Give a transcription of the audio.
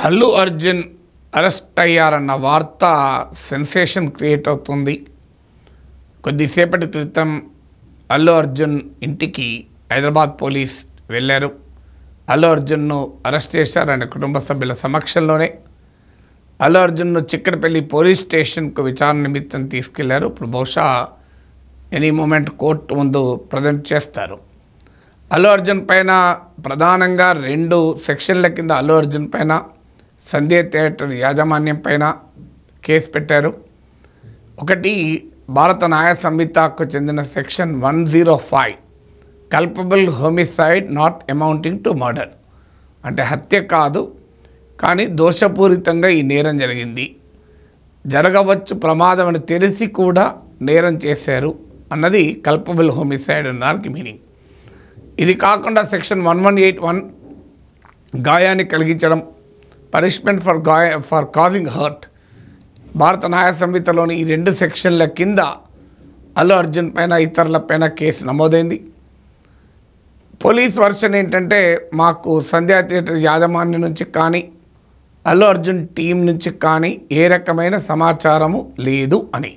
Allu Arjun arrest అయ్యారన్న వార్త sensation create అవుతుంది. కొద్దిసేపటి క్రితం అల్లు అర్జున్ ఇంటికి హైదరాబాద్ పోలీస్ వెళ్ళారు. అల్లు అర్జున్ను అరెస్ట్ చేశారు. ఆయన కుటుంబ సభ్యుల సమక్షంలోనే అల్లు అర్జున్ను చిక్కడపల్లి పోలీస్ స్టేషన్కు విచారణ నిమిత్తం తీసుకెళ్లారు. ఇప్పుడు బహుశా ఎనీ మూమెంట్ కోర్టు ముందు ప్రజెంట్ చేస్తారు. అల్లు అర్జున్ పైన ప్రధానంగా 2 సెక్షన్ల కింద అల్లు అర్జున్ పైన సంధ్య థియేటర్ యాజమాన్యం పైన కేసు పెట్టారు. ఒకటి భారత న్యాయ సంహితకు చెందిన section 105 culpable homicide not amounting to murder, అంటే హత్య కాదు కానీ దోషపూరితంగా ఈ నేరం జరిగింది, జరగవచ్చు ప్రమాదం అని తెలిసి కూడా నేరం చేశారు అన్నది కల్పబుల్ హోమిసైడ్ అన్నదానికి మీనింగ్. ఇది కాకుండా సెక్షన్ 1181 గాయాన్ని కలిగించడం, పనిష్మెంట్ ఫర్ కాజింగ్ హర్ట్, భారత న్యాయ సంహితలోని ఈ 2 సెక్షన్ల కింద అల్లు అర్జున్ పైన ఇతరుల పైన కేసు నమోదైంది. పోలీస్ వర్షన్ ఏంటంటే మాకు సంధ్యా థియేటర్ యాజమాన్యం నుంచి కానీ అల్లు అర్జున్ టీం నుంచి కానీ ఏ రకమైన సమాచారము లేదు అని.